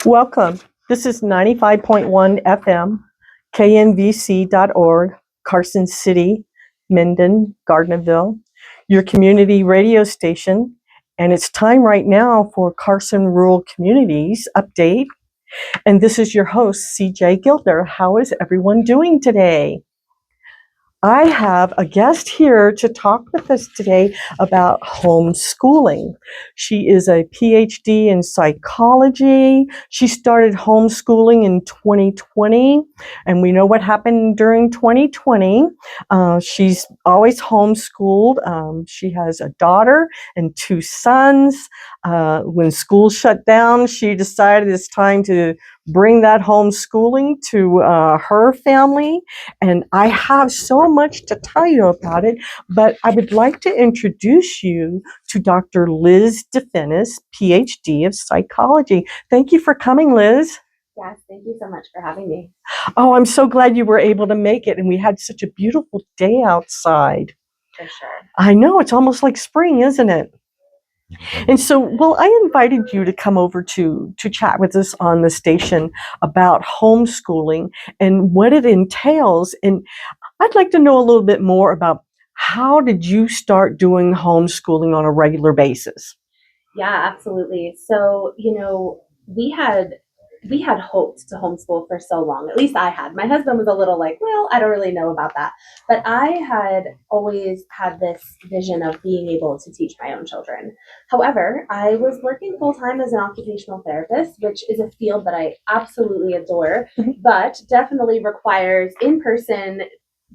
Welcome. This is 95.1 FM, knvc.org, Carson City, Minden, Gardnerville, your community radio station. And it's time right now for Carson Rural Communities Update. And this is your host, CJ Gilder. How is everyone doing today? I have a guest here to talk with us today about homeschooling. She is a PhD in psychology. She started homeschooling in 2020, and we know what happened during 2020. She's always homeschooled. She has a daughter and two sons. When school shut down, she decided it's time to bring that homeschooling to her family. And I have so much to tell you about it, but I would like to introduce you to Dr. Liz DeFinis, PhD of psychology. Thank you for coming, Liz. Yes, thank you so much for having me. Oh, I'm so glad you were able to make it, and we had such a beautiful day outside. For sure. I know, it's almost like spring, isn't it? And so, well, I invited you to come over to chat with us on the station about homeschooling and what it entails. And I'd like to know a little bit more about how did you start doing homeschooling on a regular basis? Yeah, absolutely. So, we had hoped to homeschool for so long. At least I had. My husband was a little like, well, I don't really know about that. But I had always had this vision of being able to teach my own children. However, I was working full time as an occupational therapist, which is a field that I absolutely adore, but definitely requires in-person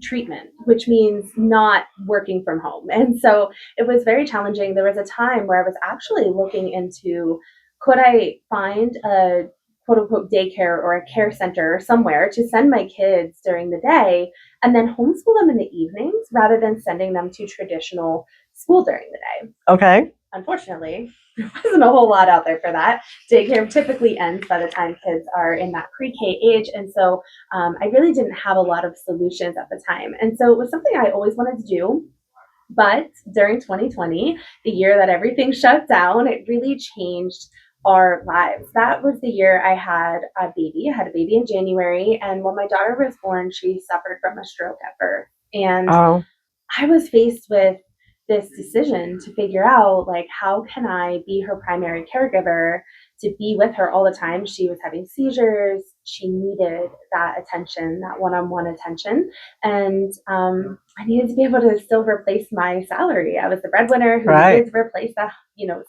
treatment, which means not working from home. And so it was very challenging. There was a time where I was actually looking into, could I find a quote unquote daycare or a care center somewhere to send my kids during the day and then homeschool them in the evenings rather than sending them to traditional school during the day. Okay. Unfortunately, there wasn't a whole lot out there for that. Daycare typically ends by the time kids are in that pre-K age. And so I really didn't have a lot of solutions at the time. And so it was something I always wanted to do. But during 2020, the year that everything shut down, it really changed our lives. That was the year I had a baby. I had a baby in January. And when my daughter was born, she suffered from a stroke at birth. And I was faced with this decision to figure out, like, how can I be her primary caregiver to be with her all the time? She was having seizures. She needed that attention, that one-on-one attention. And I needed to be able to still replace my salary. I was the breadwinner who needed to replace that,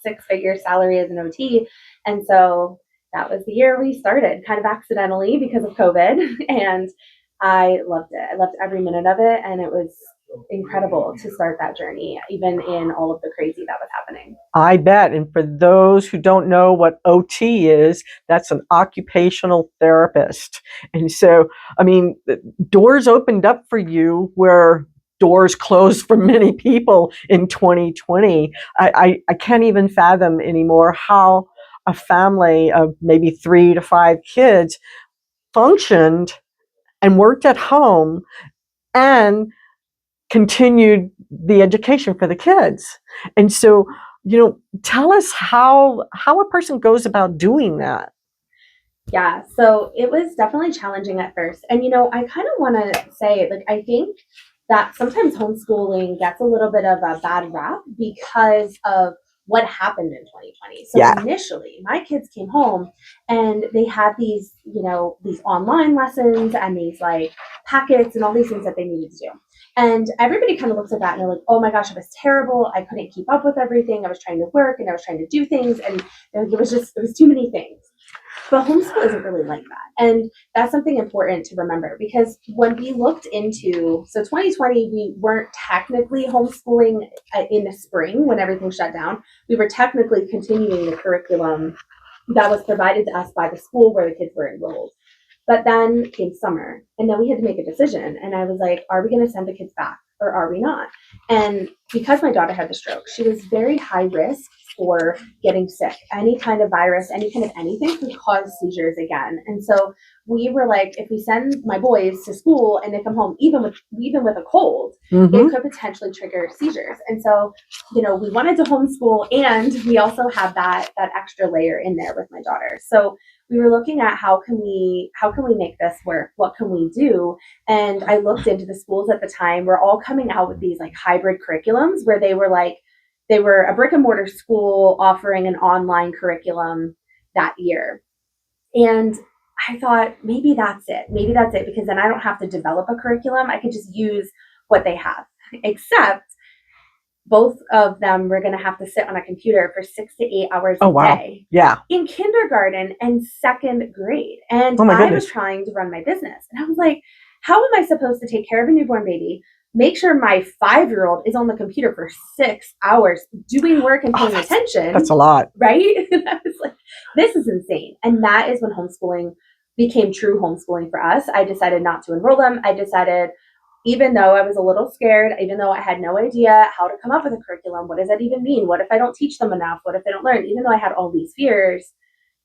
six-figure salary as an OT. And so that was the year we started, kind of accidentally because of COVID. And I loved it. I loved every minute of it. And it was incredible to start that journey, even in all of the crazy that was happening. I bet. And for those who don't know what OT is, that's an occupational therapist. And so, I mean, doors opened up for you where doors closed for many people in 2020. I can't even fathom anymore how a family of maybe 3 to 5 kids functioned and worked at home and continued the education for the kids. And so, tell us how a person goes about doing that. Yeah, so it was definitely challenging at first. And, I kind of want to say, like, I think that sometimes homeschooling gets a little bit of a bad rap because of what happened in 2020. So initially, my kids came home and they had these, these online lessons and these like packets and all these things that they needed to do. And everybody kind of looks at that and they're like, oh my gosh, it was terrible. I couldn't keep up with everything. I was trying to work and I was trying to do things. And it was too many things. But homeschool isn't really like that. And that's something important to remember, because when we looked into, so 2020, we weren't technically homeschooling in the spring when everything shut down. We were technically continuing the curriculum that was provided to us by the school where the kids were enrolled. But then came summer, and then we had to make a decision. And I was like, are we going to send the kids back or are we not? And because my daughter had the stroke, she was very high risk for getting sick. Any kind of virus, any kind of anything could cause seizures again. And so we were like, if we send my boys to school and they come home, even with a cold, it could potentially trigger seizures. And so, we wanted to homeschool, and we also have that extra layer in there with my daughter. So we were looking at how can we make this work? What can we do? And I looked into the schools at the time. We're all coming out with these like hybrid curriculums where they were a brick and mortar school offering an online curriculum that year. And I thought maybe that's it. Maybe that's it, because then I don't have to develop a curriculum. I could just use what they have. Except both of them were going to have to sit on a computer for 6 to 8 hours a day. Yeah. In kindergarten and second grade. And I was trying to run my business. And I was like, how am I supposed to take care of a newborn baby, make sure my 5-year-old is on the computer for 6 hours doing work and paying attention? That's a lot. Right? And I was like, this is insane. And that is when homeschooling became true homeschooling for us. I decided not to enroll them. I decided, even though I was a little scared, even though I had no idea how to come up with a curriculum, what does that even mean? What if I don't teach them enough? What if they don't learn? Even though I had all these fears,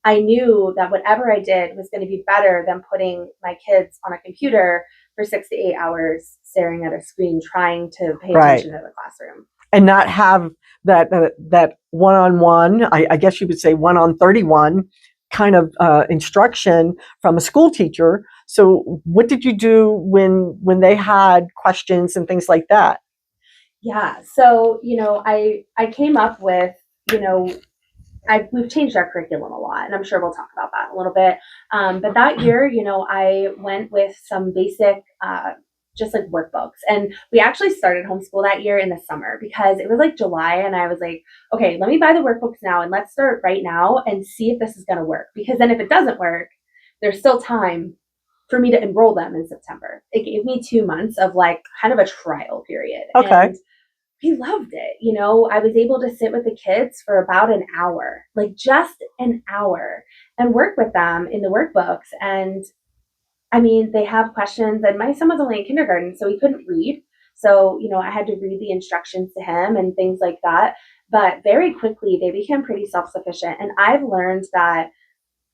I knew that whatever I did was going to be better than putting my kids on a computer for 6 to 8 hours staring at a screen, trying to pay attention to the classroom. And not have that one-on-one, I guess you would say 1-on-31 kind of instruction from a school teacher. So what did you do when they had questions and things like that? Yeah. So, I came up with, we've changed our curriculum a lot, and I'm sure we'll talk about that a little bit. But that year, I went with some basic, just like workbooks. And we actually started homeschool that year in the summer because it was like July, and I was like, okay, let me buy the workbooks now and let's start right now and see if this is going to work. Because then if it doesn't work, there's still time for me to enroll them in September. It gave me 2 months of like kind of a trial period. Okay. And we loved it. I was able to sit with the kids for about an hour, like just an hour, and work with them in the workbooks. And I mean, they have questions, and my son was only in kindergarten, so he couldn't read. So, I had to read the instructions to him and things like that. But very quickly, they became pretty self-sufficient. And I've learned that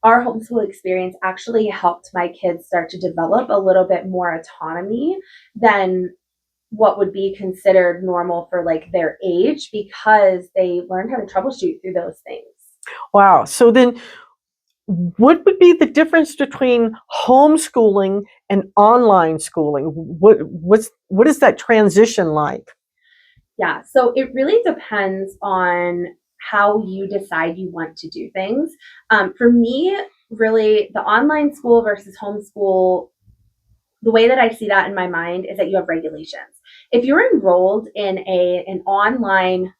our homeschool experience actually helped my kids start to develop a little bit more autonomy than what would be considered normal for like their age, because they learned how to troubleshoot through those things. Wow. So then what would be the difference between homeschooling and online schooling? What is that transition like? Yeah, so it really depends on how you decide you want to do things. For me, really, the online school versus homeschool, the way that I see that in my mind is that you have regulations. If you're enrolled in an online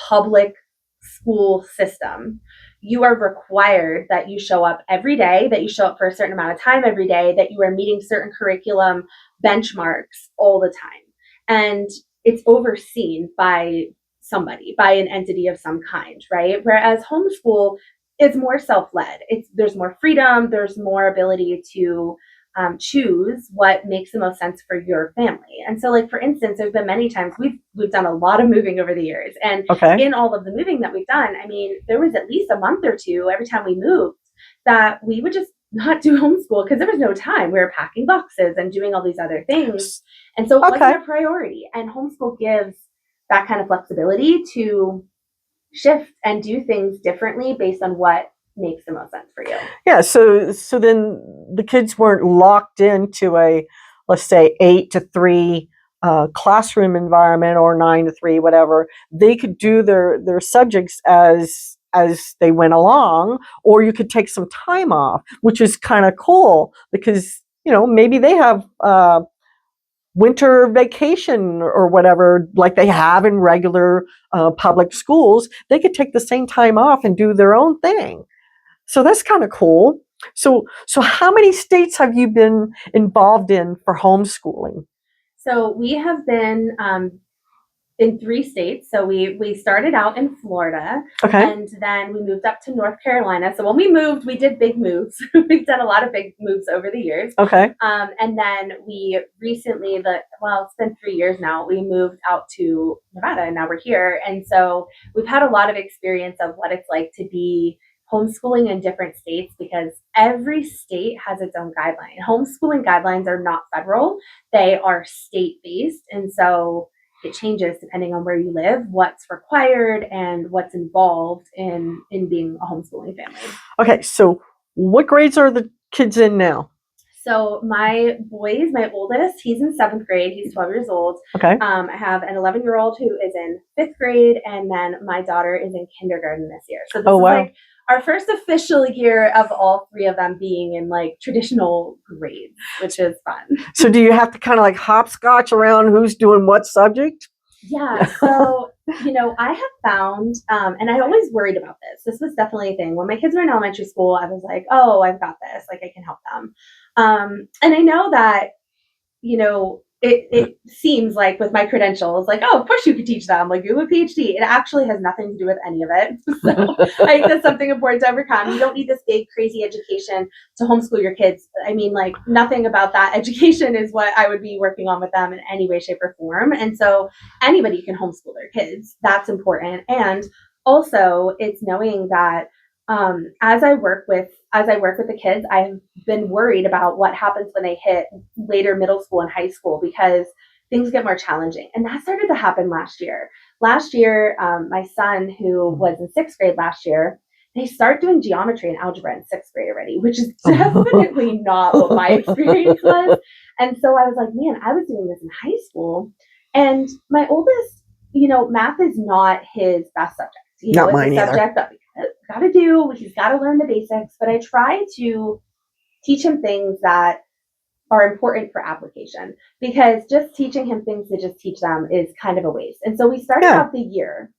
public school system, you are required that you show up every day, that you show up for a certain amount of time every day, that you are meeting certain curriculum benchmarks all the time. And it's overseen by somebody, by an entity of some kind, right? Whereas homeschool is more self-led. There's more freedom, there's more ability to choose what makes the most sense for your family. And so, like, for instance, there's been many times we've done a lot of moving over the years. And in all of the moving that we've done, I mean, there was at least a month or two every time we moved that we would just not do homeschool because there was no time. We were packing boxes and doing all these other things. And so it wasn't a priority. And homeschool gives that kind of flexibility to shift and do things differently based on what makes the most sense for you. Yeah, so then the kids weren't locked into a, let's say, 8 to 3 classroom environment, or 9 to 3, whatever. They could do their subjects as they went along, or you could take some time off, which is kind of cool because, maybe they have winter vacation or whatever, like they have in regular public schools. They could take the same time off and do their own thing. So that's kind of cool. So how many states have you been involved in for homeschooling? So we have been in 3 states. So we started out in Florida, Okay. and then we moved up to North Carolina. So when we moved, we did big moves. We've done a lot of big moves over the years. Okay. And then we recently, it's been 3 years now, we moved out to Nevada, and now we're here. And so we've had a lot of experience of what it's like to be homeschooling in different states, because every state has its own guideline. Homeschooling guidelines are not federal, they are state based. And so it changes depending on where you live, what's required and what's involved in being a homeschooling family. Okay, so what grades are the kids in now? So my oldest, he's in 7th grade. He's 12 years old. Okay. I have an 11-year-old who is in 5th grade, and then my daughter is in kindergarten this year. So this is like our first official year of all 3 of them being in like traditional grades, which is fun. So do you have to kind of like hopscotch around who's doing what subject? Yeah. So, I have found, and I always worried about this. This was definitely a thing. When my kids were in elementary school, I was like, oh, I've got this. Like, I can help them. And I know that, it seems like with my credentials, like, oh, of course you could teach them. Like, you have a PhD. It actually has nothing to do with any of it. So I think that's something important to overcome. You don't need this big, crazy education to homeschool your kids. I mean, like, nothing about that education is what I would be working on with them in any way, shape, or form. And so anybody can homeschool their kids. That's important. And also, it's knowing that as I work with the kids, I've been worried about what happens when they hit later middle school and high school, because things get more challenging. And that started to happen last year. Last year, my son, who was in 6th grade last year, they start doing geometry and algebra in 6th grade already, which is definitely not what my experience was. And so I was like, man, I was doing this in high school. And my oldest, math is not his best subject. Not mine either. Subject that he's got to learn the basics, but I try to teach him things that are important for application, because just teaching him things to just teach them is kind of a waste. And so we started out the year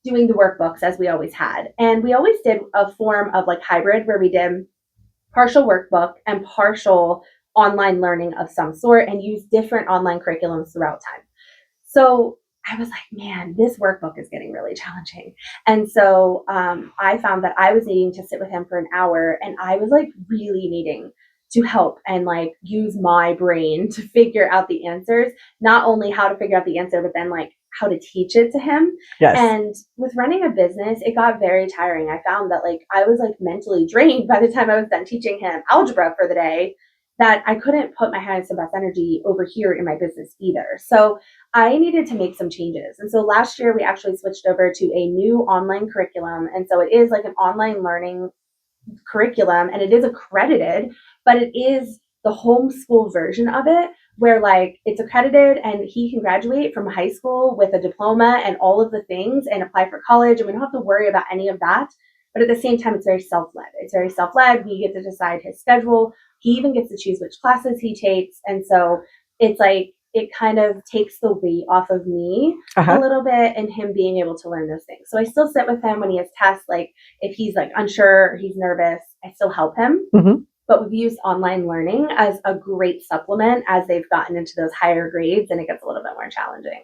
doing the workbooks as we always had. And we always did a form of like hybrid, where we did partial workbook and partial online learning of some sort, and use different online curriculums throughout time. So I was like, man, this workbook is getting really challenging. And so I found that I was needing to sit with him for an hour, and I was like really needing to help and like use my brain to figure out the answers, not only how to figure out the answer, but then like how to teach it to him. Yes. And with running a business, it got very tiring. I found that like I was like mentally drained by the time I was done teaching him algebra for the day, that I couldn't put my highest and best energy over here in my business either. So I needed to make some changes. And so last year we actually switched over to a new online curriculum. And so it is like an online learning curriculum, and it is accredited, but it is the homeschool version of it, where like it's accredited and he can graduate from high school with a diploma and all of the things and apply for college, and we don't have to worry about any of that. But at the same time, it's very self-led. It's very self-led. We get to decide his schedule. He even gets to choose which classes he takes. And so it's like, it kind of takes the weight off of me a little bit, and him being able to learn those things. So I still sit with him when he has tests. Like if he's like unsure or he's nervous, I still help him. Mm-hmm. But we've used online learning as a great supplement as they've gotten into those higher grades, and it gets a little bit more challenging.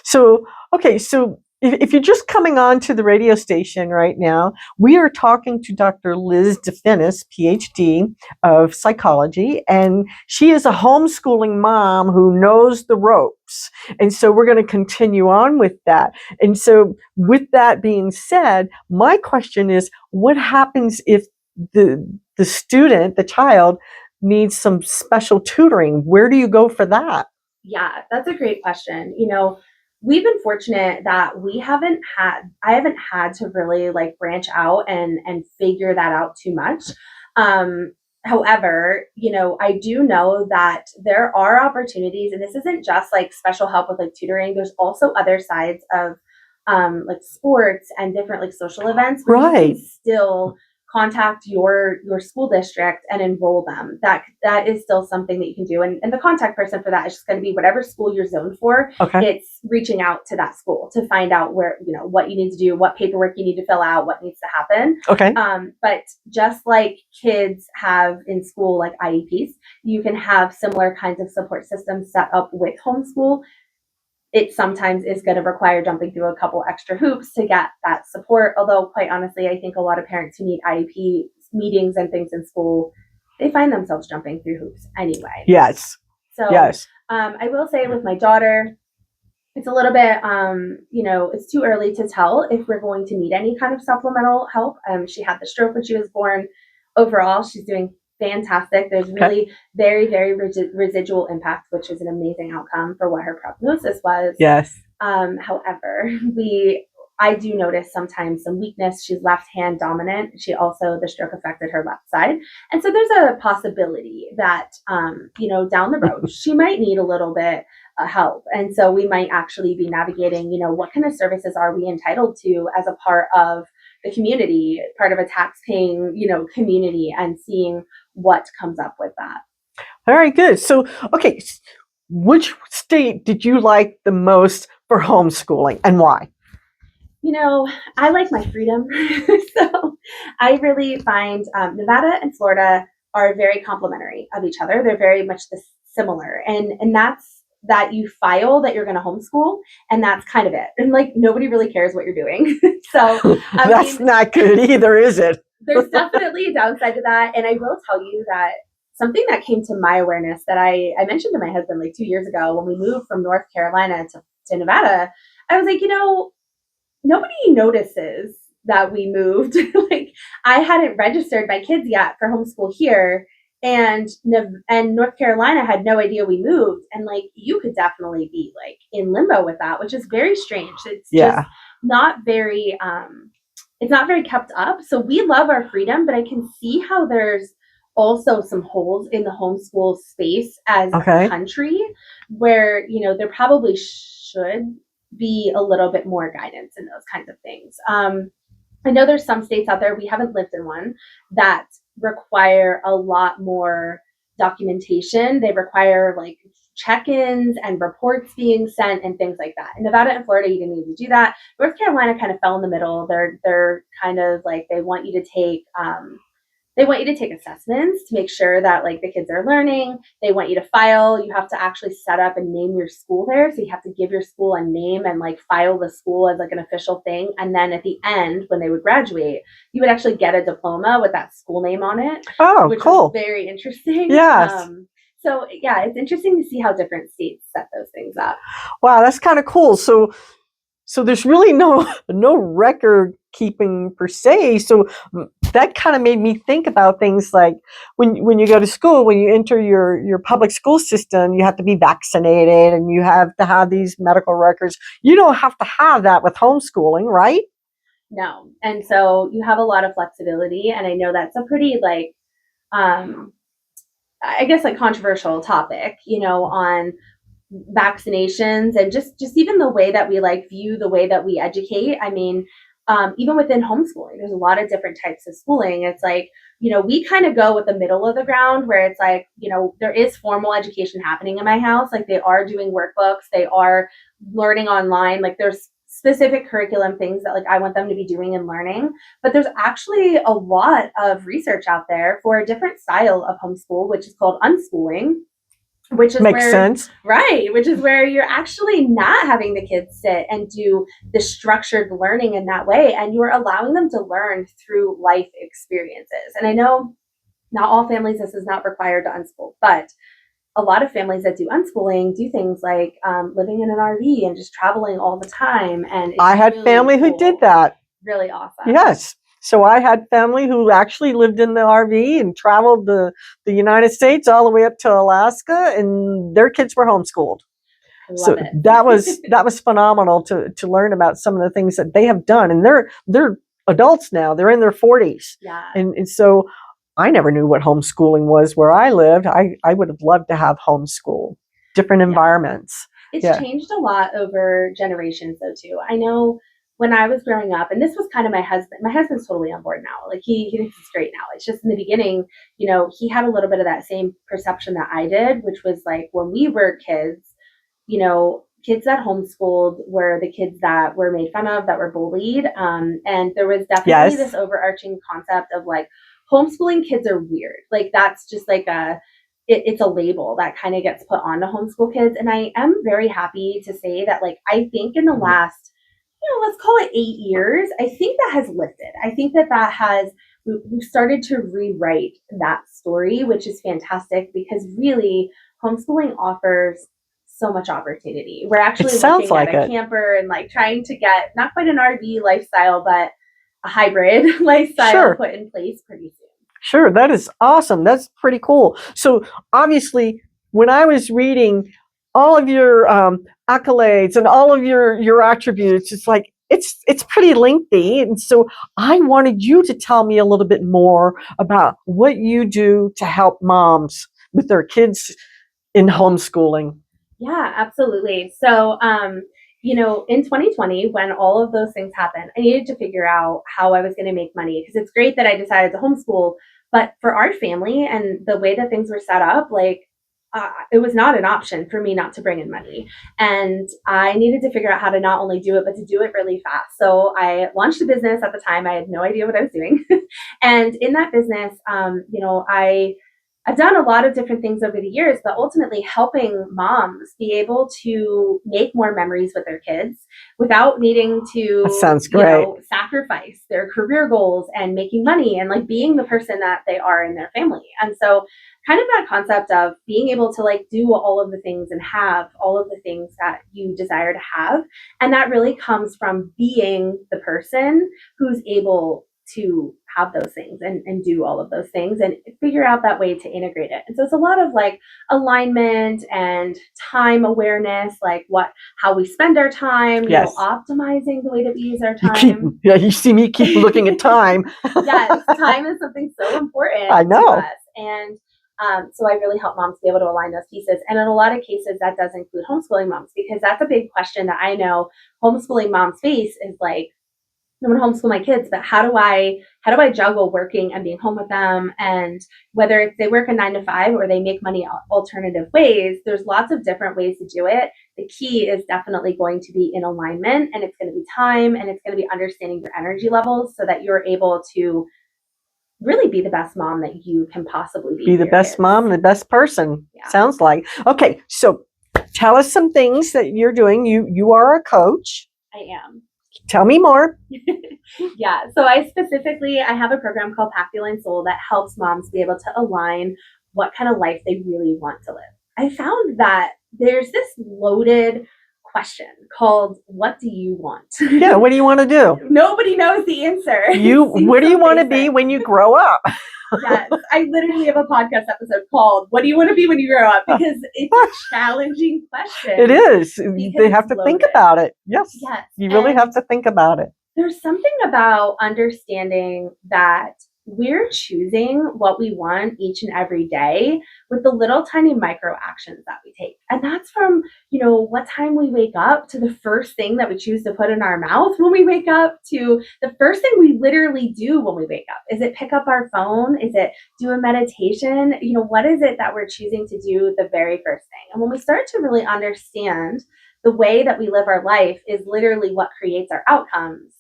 So, okay, so if you're just coming on to the radio station right now, we are talking to Dr. Liz DeFinis, PhD of psychology, and she is a homeschooling mom who knows the ropes. And so we're going to continue on with that. And so with that being said, my question is, what happens if the student, the child, needs some special tutoring? Where do you go for that? Yeah, that's a great question. We've been fortunate that I haven't had to really like branch out and figure that out too much. However, I do know that there are opportunities, and this isn't just like special help with like tutoring. There's also other sides of like sports and different like social events where you can still contact your school district and enroll them. That is still something that you can do. And the contact person for that is just going to be whatever school you're zoned for. It's reaching out to that school to find out where, what you need to do, what paperwork you need to fill out, what needs to happen. But just like kids have in school, like IEPs, you can have similar kinds of support systems set up with homeschool. it sometimes is going to require jumping through a couple extra hoops to get that support. Although, quite honestly, I think a lot of parents who need IEP meetings and things in school, they find themselves jumping through hoops anyway. Yes. So Yes. I will say with my daughter, it's a little bit, it's too early to tell if we're going to need any kind of supplemental help. She had the stroke when she was born. Overall, she's doing fantastic. There's really very, very residual impact, which is an amazing outcome for what her prognosis was. Yes. However, I do notice sometimes some weakness. She's left hand dominant. The stroke affected her left side. And so there's a possibility that, down the road, she might need a little bit of help. And so we might actually be navigating, what kind of services are we entitled to as a part of the community, part of a tax-paying, community, and seeing what comes up with that. Very good. So, okay, which state did you like the most for homeschooling and why? I like my freedom. So I really find Nevada and Florida are very complementary of each other. They're very much similar. And that's that you file that you're going to homeschool, and that's kind of it. And nobody really cares what you're doing. So that's not good either, is it? There's definitely a downside to that. And I will tell you that something that came to my awareness that I mentioned to my husband 2 years ago when we moved from North Carolina to Nevada, I was like, nobody notices that we moved. I hadn't registered my kids yet for homeschool here, and North Carolina had no idea we moved. And you could definitely be in limbo with that, which is very strange. It's just not very, it's not very kept up. So we love our freedom, but I can see how there's also some holes in the homeschool space as a country where, there probably should be a little bit more guidance in those kinds of things. I know there's some states out there, we haven't lived in one, that require a lot more documentation. They require check-ins and reports being sent and things like that. In Nevada and Florida, you didn't need to do that. North Carolina kind of fell in the middle. They're kind of they want you to take assessments to make sure that the kids are learning. They want you to file. You have to actually set up and name your school there. So you have to give your school a name and file the school as an official thing. And then at the end, when they would graduate, you would actually get a diploma with that school name on it. Oh, which cool. is very interesting. Yes. So yeah, it's interesting to see how different states set those things up. Wow, that's kind of cool. So there's really no record keeping per se. So that kind of made me think about things like when you go to school, when you enter your public school system, you have to be vaccinated and you have to have these medical records. You don't have to have that with homeschooling, right? No. And so you have a lot of flexibility. And I know that's a pretty controversial topic, on vaccinations and just even the way that we view the way that we educate. I mean, even within homeschooling, there's a lot of different types of schooling. It's we kind of go with the middle of the ground where it's there is formal education happening in my house. They are doing workbooks, they are learning online. There's specific curriculum things that I want them to be doing and learning. But there's actually a lot of research out there for a different style of homeschool, which is called unschooling. Which is Makes sense. Right. Which is where you're actually not having the kids sit and do the structured learning in that way. And you're allowing them to learn through life experiences. And I know not all families, this is not required to unschool, but a lot of families that do unschooling do things like living in an RV and just traveling all the time. And I had really family cool. who did that. Really awesome. Yes. So I had family who actually lived in the RV and traveled the United States all the way up to Alaska, and their kids were homeschooled. Love it. that was phenomenal to learn about some of the things that they have done, and they're adults now. They're in their 40s. Yeah. And so I never knew what homeschooling was where I lived. I would have loved to have homeschool, different environments. It's changed a lot over generations though too. I know when I was growing up, and this was kind of my husband's totally on board now. He thinks it's great now. It's just in the beginning, he had a little bit of that same perception that I did, which was when we were kids, kids that homeschooled were the kids that were made fun of, that were bullied. And there was definitely this overarching concept of homeschooling kids are weird. That's just it's a label that kind of gets put onto homeschool kids. And I am very happy to say that, like, I think in the last, let's call it 8 years, I think that has lifted. I think that we've started to rewrite that story, which is fantastic because really homeschooling offers so much opportunity. We're actually looking at a camper and like trying to get not quite an RV lifestyle, but a hybrid lifestyle put in place pretty soon. Sure, that is awesome. That's pretty cool. So obviously, when I was reading all of your accolades and all of your attributes, it's like it's pretty lengthy. And so I wanted you to tell me a little bit more about what you do to help moms with their kids in homeschooling. Yeah, absolutely. So, in 2020, when all of those things happened, I needed to figure out how I was going to make money because it's great that I decided to homeschool, but for our family and the way that things were set up, like, it was not an option for me not to bring in money. And I needed to figure out how to not only do it, but to do it really fast. So I launched a business at the time. I had no idea what I was doing. And in that business, I've done a lot of different things over the years, but ultimately helping moms be able to make more memories with their kids without needing to That sounds great. Sacrifice their career goals and making money and like being the person that they are in their family. And so kind of that concept of being able to like do all of the things and have all of the things that you desire to have. And that really comes from being the person who's able to have those things and do all of those things and figure out that way to integrate it. And so it's a lot of like alignment and time awareness, like how we spend our time, optimizing the way that we use our time. You see me keep looking at time. Yes, time is something so important I know. to us. And so I really help moms be able to align those pieces. And in a lot of cases, that does include homeschooling moms, because that's a big question that I know homeschooling moms face is like, I'm going to homeschool my kids, but how do I juggle working and being home with them? And whether it's they work a 9 to 5 or they make money alternative ways, there's lots of different ways to do it. The key is definitely going to be in alignment, and it's going to be time, and it's going to be understanding your energy levels so that you're able to really be the best mom that you can possibly be. Be the best mom and the best person. Yeah. Sounds like. Okay, so tell us some things that you're doing. You are a coach. I am. Tell me more. Yeah. So I have a program called Path the Aligned Soul that helps moms be able to align what kind of life they really want to live. I found that there's this loaded question called, what do you want? Yeah. What do you want to do? Nobody knows the answer. Where do you want to be when you grow up? Yes. I literally have a podcast episode called What Do You Want to Be When You Grow Up? Because it's a challenging question. It is. They have to think about it. Yes. You really have to think about it. There's something about understanding that we're choosing what we want each and every day with the little tiny micro actions that we take. And that's from, what time we wake up to the first thing that we choose to put in our mouth when we wake up to the first thing we literally do when we wake up. Is it pick up our phone? Is it do a meditation? What is it that we're choosing to do the very first thing? And when we start to really understand the way that we live our life is literally what creates our outcomes,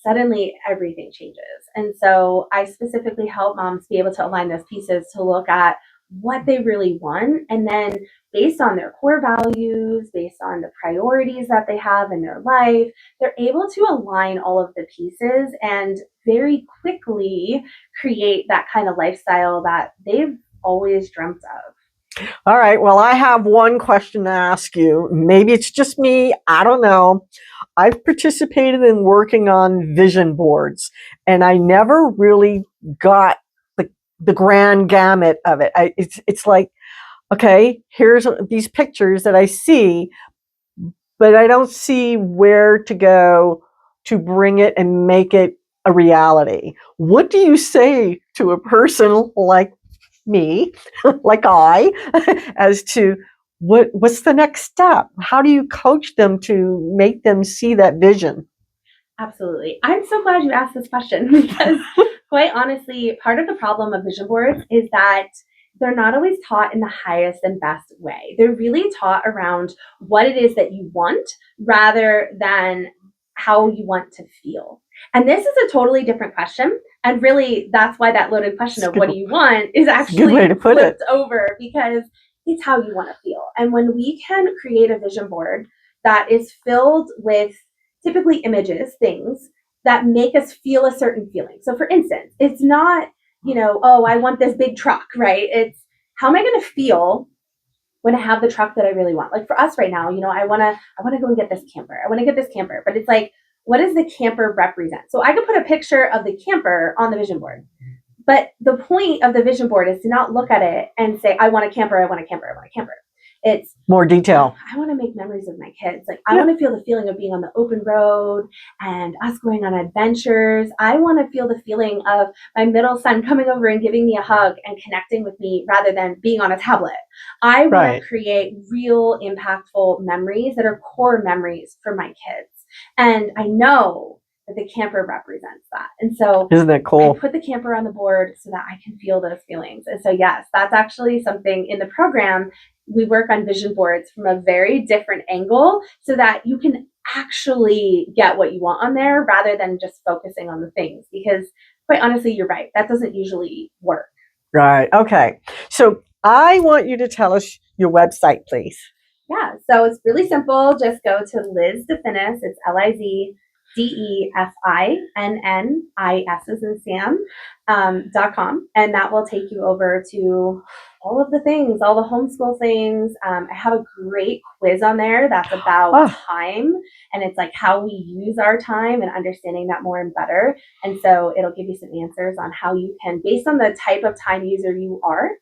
suddenly everything changes. And so I specifically help moms be able to align those pieces to look at what they really want. And then based on their core values, based on the priorities that they have in their life, they're able to align all of the pieces and very quickly create that kind of lifestyle that they've always dreamt of. All right. Well, I have one question to ask you. Maybe it's just me. I don't know. I've participated in working on vision boards, and I never really got the grand gamut of it. It's like, okay, here's these pictures that I see, but I don't see where to go to bring it and make it a reality. What do you say to a person like me, like I, as to what's the next step? How do you coach them to make them see that vision? Absolutely. I'm so glad you asked this question because quite honestly, part of the problem of vision boards is that they're not always taught in the highest and best way. They're really taught around what it is that you want rather than how you want to feel. And this is a totally different question. And really, that's why that loaded question of what do you want is Good actually way to put flipped it. over, because it's how you want to feel. And when we can create a vision board that is filled with typically images, things that make us feel a certain feeling. So, for instance, it's not, oh, I want this big truck, right? It's how am I going to feel when I have the truck that I really want? Like for us right now, I wanna go and get this camper. I want to get this camper, but it's like, what does the camper represent? So I could put a picture of the camper on the vision board, but the point of the vision board is to not look at it and say, I want a camper, I want a camper, I want a camper. It's more detail. I want to make memories with my kids. Like I want to feel the feeling of being on the open road and us going on adventures. I want to feel the feeling of my middle son coming over and giving me a hug and connecting with me rather than being on a tablet. I want to create real impactful memories that are core memories for my kids. And I know that the camper represents that. And so isn't that cool? I put the camper on the board so that I can feel those feelings. And so yes, that's actually something in the program. We work on vision boards from a very different angle so that you can actually get what you want on there rather than just focusing on the things, because quite honestly, you're right. That doesn't usually work. Right. Okay. So I want you to tell us your website, please. Yeah. So it's really simple. Just go to Liz DeFinis. It's LizDeFinnis as in Sam, .com. And that will take you over to all of the things, all the homeschool things. I have a great quiz on there that's about time. And it's like how we use our time and understanding that more and better. And so it'll give you some answers on how you can, based on the type of time user you are,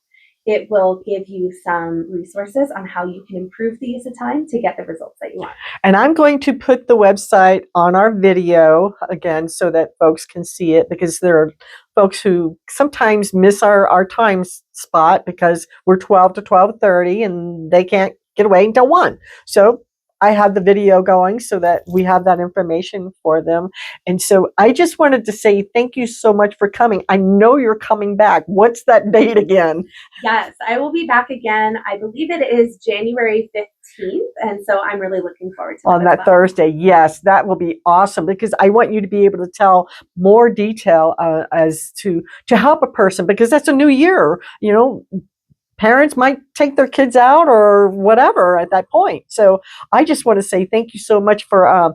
it will give you some resources on how you can improve the use of time to get the results that you want. And I'm going to put the website on our video again so that folks can see it, because there are folks who sometimes miss our time spot because we're 12 to 12:30 and they can't get away until 1. So I have the video going so that we have that information for them. And so I just wanted to say thank you so much for coming. I know you're coming back. What's that date again? Yes, I will be back again. I believe it is January 15th. And so I'm really looking forward to on that Thursday. Yes, that will be awesome, because I want you to be able to tell more detail as to help a person, because that's a new year. Parents might take their kids out or whatever at that point. So I just want to say thank you so much for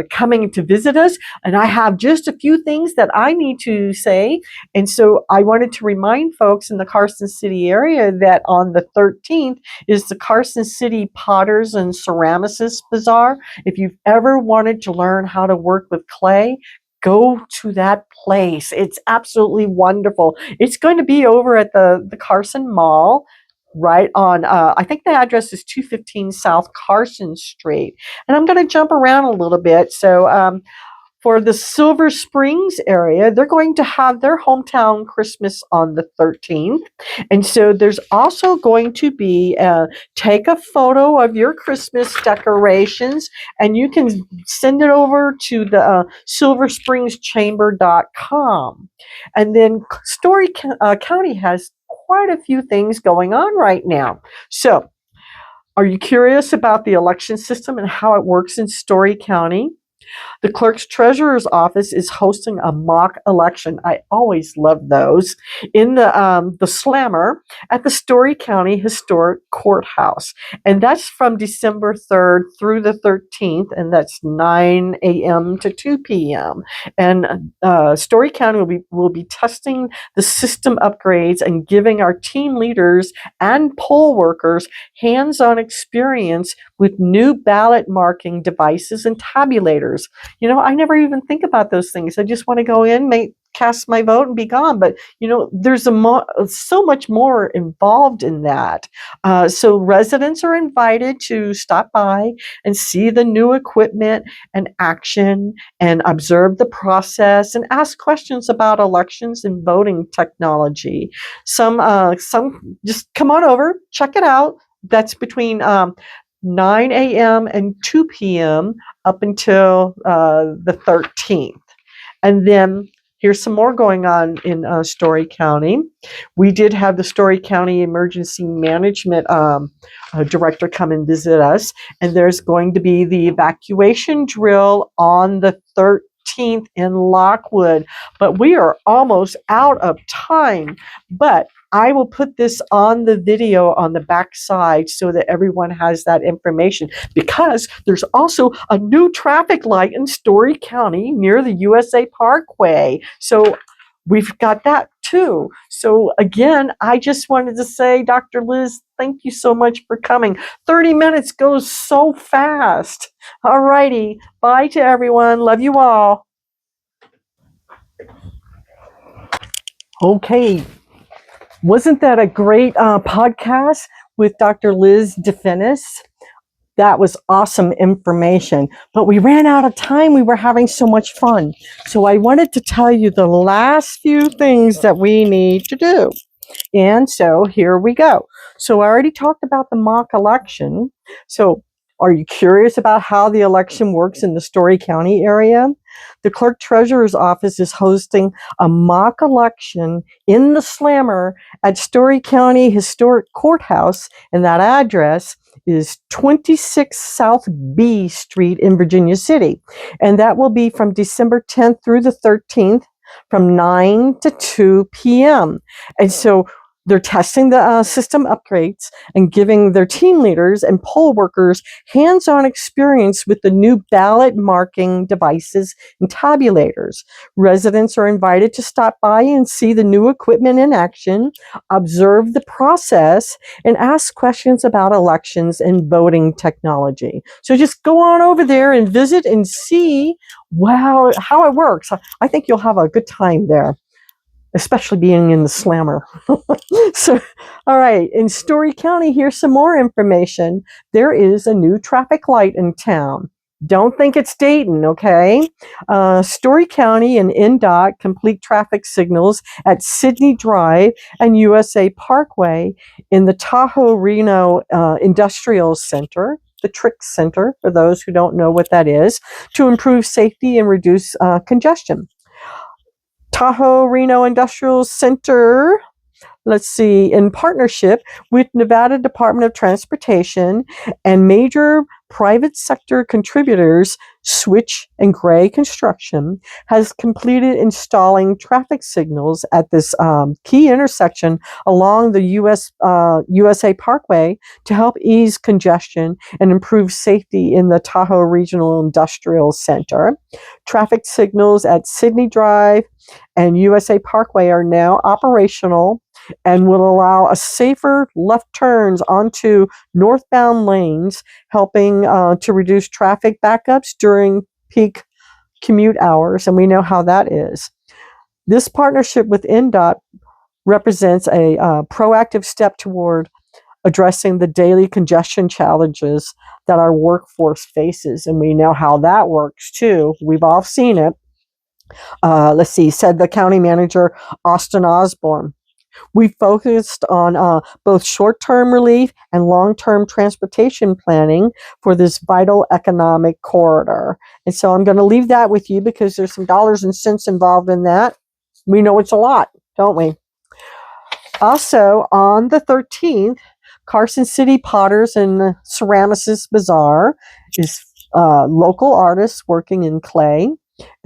coming to visit us. And I have just a few things that I need to say. And so I wanted to remind folks in the Carson City area that on the 13th is the Carson City Potters and Ceramicists Bazaar. If you've ever wanted to learn how to work with clay, go to that place. It's absolutely wonderful. It's going to be over at the Carson Mall, right on, I think the address is 215 South Carson Street. And I'm going to jump around a little bit. So for the Silver Springs area, they're going to have their hometown Christmas on the 13th. And so there's also going to be take a photo of your Christmas decorations, and you can send it over to the silversprings.chamber.com. And then Story County has quite a few things going on right now. So are you curious about the election system and how it works in Story County? The clerk's treasurer's office is hosting a mock election. I always love those in the Slammer at the Story County Historic Courthouse, and that's from December 3rd through the 13th, and that's 9 a.m. to 2 p.m. And Story County will be testing the system upgrades and giving our team leaders and poll workers hands-on experience with new ballot marking devices and tabulators. I never even think about those things. I just want to go in, cast my vote, and be gone. But there's so much more involved in that. So residents are invited to stop by and see the new equipment and action, and observe the process and ask questions about elections and voting technology. Some just come on over, check it out. That's between 9 a.m. and 2 p.m. up until the 13th. And then here's some more going on in Story County. We did have the Story County Emergency Management Director come and visit us, and there's going to be the evacuation drill on the 13th. 13th in Lockwood. But we are almost out of time. But I will put this on the video on the back side so that everyone has that information, because there's also a new traffic light in Story County near the USA Parkway. So we've got that too. So again, I just wanted to say, Dr. Liz, thank you so much for coming. 30 minutes goes so fast. All righty. Bye to everyone. Love you all. Okay. Wasn't that a great podcast with Dr. Liz DeFinis? That was awesome information. But we ran out of time. We were having so much fun. So I wanted to tell you the last few things that we need to do. And so here we go. So I already talked about the mock election. So are you curious about how the election works in the Story County area? The clerk treasurer's office is hosting a mock election in the Slammer at Story County Historic Courthouse, and that address is 26 South B Street in Virginia City. And that will be from December 10th through the 13th from 9 to 2 p.m. And so they're testing the system upgrades and giving their team leaders and poll workers hands-on experience with the new ballot marking devices and tabulators. Residents are invited to stop by and see the new equipment in action, observe the process, and ask questions about elections and voting technology. So just go on over there and visit and see how it works. I think you'll have a good time there, especially being in the Slammer. So, all right, in Story County, here's some more information. There is a new traffic light in town. Don't think it's Dayton, okay? Story County and NDOT complete traffic signals at Sydney Drive and USA Parkway in the Tahoe Reno Industrial Center, the Trick Center, for those who don't know what that is, to improve safety and reduce congestion. Tahoe Reno Industrial Center, let's see, in partnership with Nevada Department of Transportation and major private sector contributors, Switch and Gray Construction, has completed installing traffic signals at this key intersection along the USA Parkway to help ease congestion and improve safety in the Tahoe Regional Industrial Center. Traffic signals at Sydney Drive and USA Parkway are now operational and will allow a safer left turns onto northbound lanes, helping to reduce traffic backups during peak commute hours, and we know how that is. This partnership with NDOT represents a proactive step toward addressing the daily congestion challenges that our workforce faces, and we know how that works too. We've all seen it. Let's see, said the county manager, Austin Osborne. We focused on both short-term relief and long-term transportation planning for this vital economic corridor. And so I'm going to leave that with you because there's some dollars and cents involved in that. We know it's a lot, don't we? Also, on the 13th, Carson City Potters and Ceramicists Bazaar is local artists working in clay.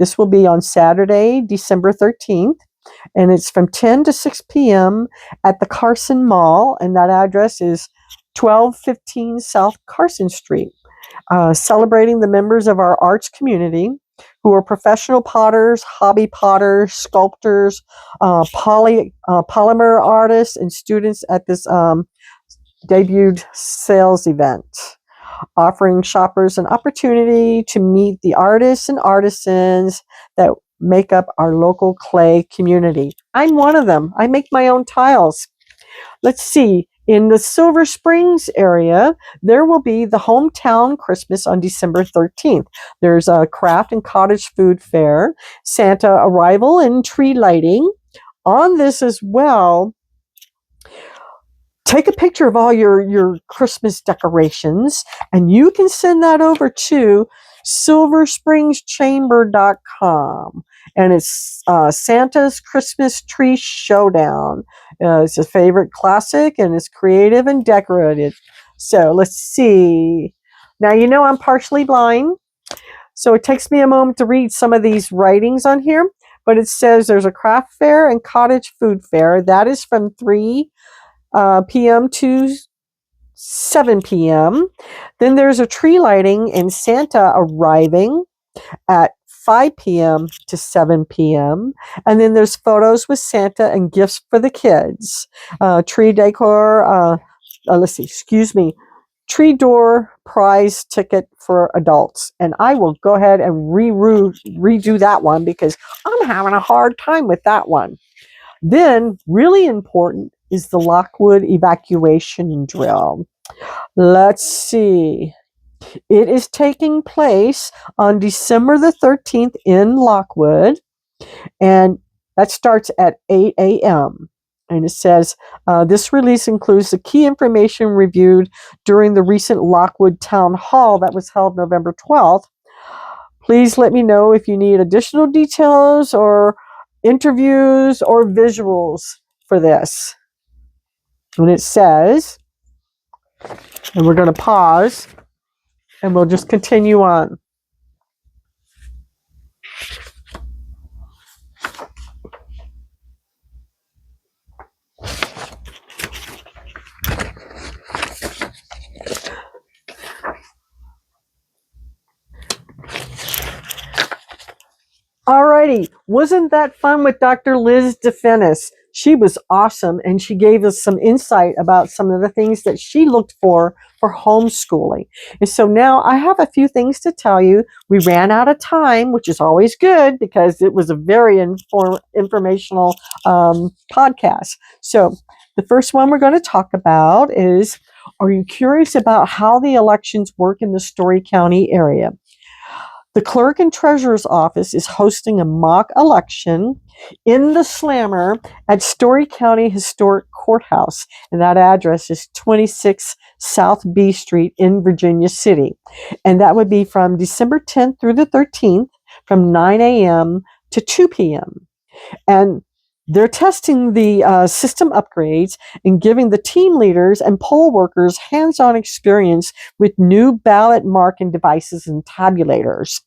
This will be on Saturday, December 13th. And it's from 10 to 6 p.m. at the Carson Mall, and that address is 1215 South Carson Street. Celebrating the members of our arts community who are professional potters, hobby potters, sculptors, polymer artists, and students at this debuted sales event, offering shoppers an opportunity to meet the artists and artisans that make up our local clay community. I'm one of them. I make my own tiles. Let's see. In the Silver Springs area, there will be the Hometown Christmas on December 13th. There's a craft and cottage food fair, Santa arrival, and tree lighting. On this as well, take a picture of all your Christmas decorations, and you can send that over to silverspringschamber.com. And it's Santa's Christmas Tree Showdown. It's a favorite classic, and it's creative and decorated. So let's see. Now, you know I'm partially blind. So it takes me a moment to read some of these writings on here, but it says there's a craft fair and cottage food fair. That is from 3 p.m. to 7 p.m. Then there's a tree lighting and Santa arriving at 5 p.m. to 7 p.m. And then there's photos with Santa and gifts for the kids. Tree decor, tree door prize ticket for adults. And I will go ahead and redo that one because I'm having a hard time with that one. Then, really important is the Lockwood evacuation drill. Let's see. It is taking place on December the 13th in Lockwood, and that starts at 8 a.m. And it says, this release includes the key information reviewed during the recent Lockwood Town Hall that was held November 12th. Please let me know if you need additional details or interviews or visuals for this. And it says, and we're going to pause and we'll just continue on. Alrighty, wasn't that fun with Dr. Liz DeFinis? She was awesome, and she gave us some insight about some of the things that she looked for homeschooling. And so now I have a few things to tell you. We ran out of time, which is always good because it was a very informational podcast. So the first one we're going to talk about is, are you curious about how the elections work in the Story County area? The clerk and treasurer's office is hosting a mock election in the Slammer at Story County Historic Courthouse, and that address is 26 South B Street in Virginia City. And that would be from December 10th through the 13th from 9 a.m. to 2 p.m. And they're testing the system upgrades and giving the team leaders and poll workers hands-on experience with new ballot marking devices and tabulators.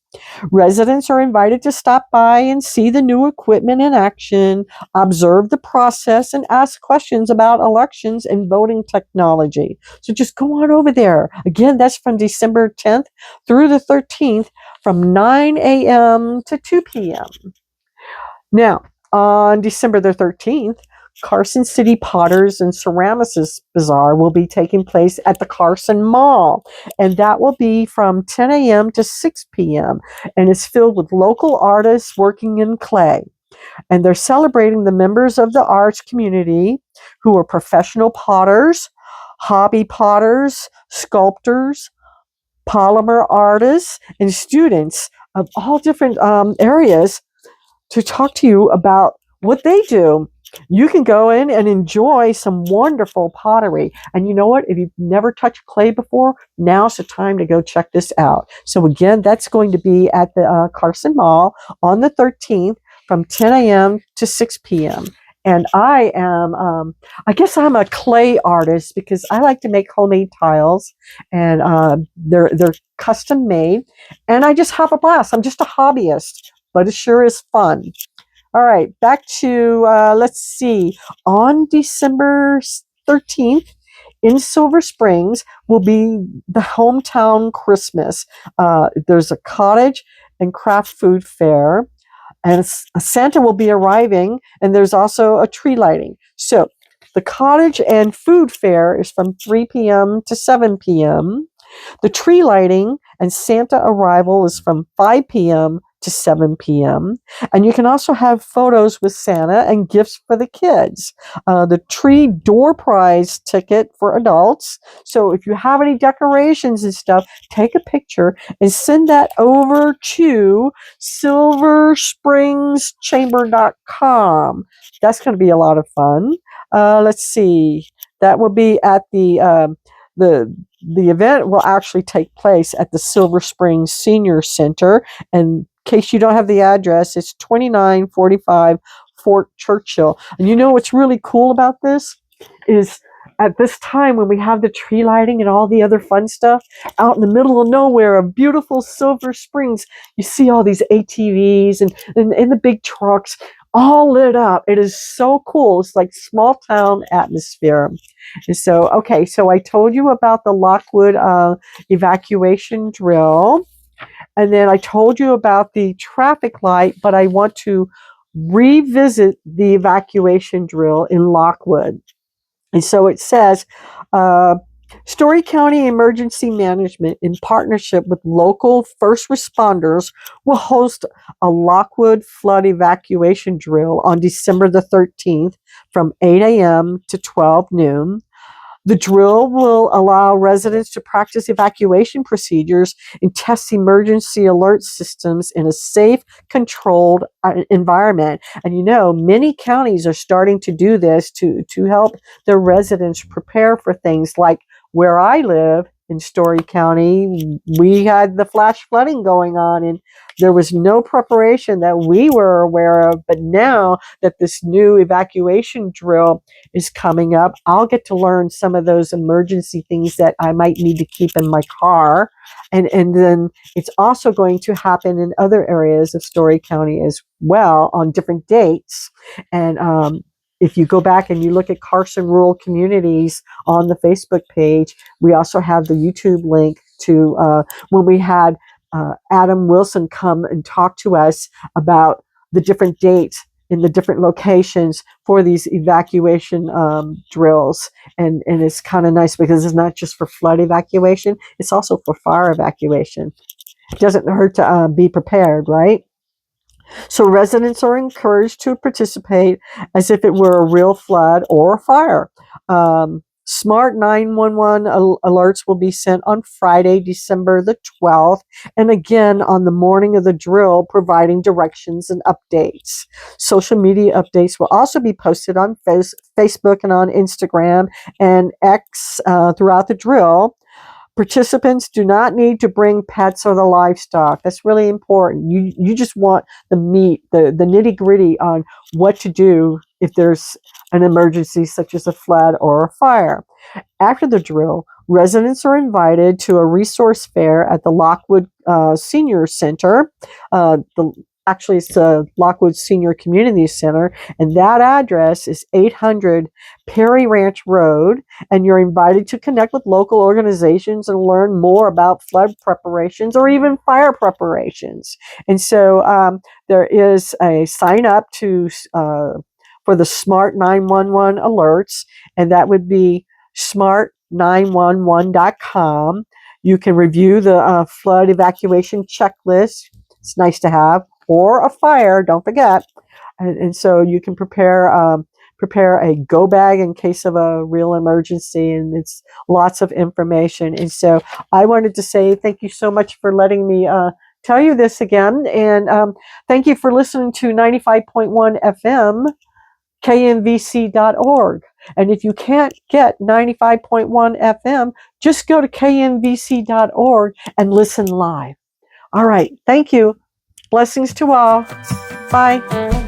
Residents are invited to stop by and see the new equipment in action, observe the process, and ask questions about elections and voting technology. So just go on over there. Again, that's from December 10th through the 13th from 9 a.m. to 2 p.m. Now, on December the 13th, Carson City Potters and Ceramicists Bazaar will be taking place at the Carson Mall, and that will be from 10 a.m. to 6 p.m., and it's filled with local artists working in clay. And they're celebrating the members of the arts community who are professional potters, hobby potters, sculptors, polymer artists, and students of all different areas to talk to you about what they do. You can go in and enjoy some wonderful pottery. And you know what? If you've never touched clay before, now's the time to go check this out. So again, that's going to be at the Carson Mall on the 13th from 10 a.m. to 6 p.m. And I am, I guess I'm a clay artist because I like to make homemade tiles, and they're custom made. And I just have a blast. I'm just a hobbyist, but it sure is fun. All right, back to, let's see, on December 13th in Silver Springs will be the hometown Christmas. There's a cottage and craft food fair, and Santa will be arriving, and there's also a tree lighting. So the cottage and food fair is from 3 p.m. to 7 p.m. The tree lighting and Santa arrival is from 5 p.m. to 7 p.m. And you can also have photos with Santa and gifts for the kids. The tree door prize ticket for adults. So if you have any decorations and stuff, take a picture and send that over to silverspringschamber.com. That's going to be a lot of fun. Let's see. That will be at the event will actually take place at the Silver Springs Senior Center. And in case you don't have the address, it's 2945 Fort Churchill. And you know what's really cool about this is at this time when we have the tree lighting and all the other fun stuff out in the middle of nowhere of beautiful Silver Springs, you see all these ATVs and the big trucks all lit up. It is so cool. It's like small town atmosphere. And so, okay, so I told you about the Lockwood evacuation drill. And then I told you about the traffic light, but I want to revisit the evacuation drill in Lockwood. And so it says, Story County Emergency Management, in partnership with local first responders, will host a Lockwood flood evacuation drill on December the 13th from 8 a.m. to 12 noon. The drill will allow residents to practice evacuation procedures and test emergency alert systems in a safe, controlled environment. And you know, many counties are starting to do this to help their residents prepare for things like where I live in Story County. We had the flash flooding going on, and there was no preparation that we were aware of. But now that this new evacuation drill is coming up, I'll get to learn some of those emergency things that I might need to keep in my car. And then it's also going to happen in other areas of Story County as well on different dates. And if you go back and you look at Carson Rural Communities on the Facebook page, we also have the YouTube link to when we had Adam Wilson come and talk to us about the different dates in the different locations for these evacuation drills. And it's kind of nice because it's not just for flood evacuation, it's also for fire evacuation. It doesn't hurt to be prepared, right? So residents are encouraged to participate as if it were a real flood or a fire. Smart 911 alerts will be sent on Friday, December the 12th, and again on the morning of the drill, providing directions and updates. Social media updates will also be posted on Facebook and on Instagram and X throughout the drill. Participants do not need to bring pets or the livestock. That's really important. You just want the meat, the nitty gritty on what to do if there's an emergency such as a flood or a fire. After the drill, residents are invited to a resource fair at the Lockwood Senior Center. Actually, it's the Lockwood Senior Community Center, and that address is 800 Perry Ranch Road, and you're invited to connect with local organizations and learn more about flood preparations or even fire preparations. And so there is a sign up to for the Smart 911 alerts, and that would be smart911.com. You can review the flood evacuation checklist. It's nice to have. Or a fire, don't forget. And so you can prepare a go bag in case of a real emergency, and it's lots of information. And so I wanted to say thank you so much for letting me tell you this again, and thank you for listening to 95.1 FM, knvc.org. And if you can't get 95.1 FM, just go to knvc.org and listen live. All right, thank you. Blessings to all. Bye.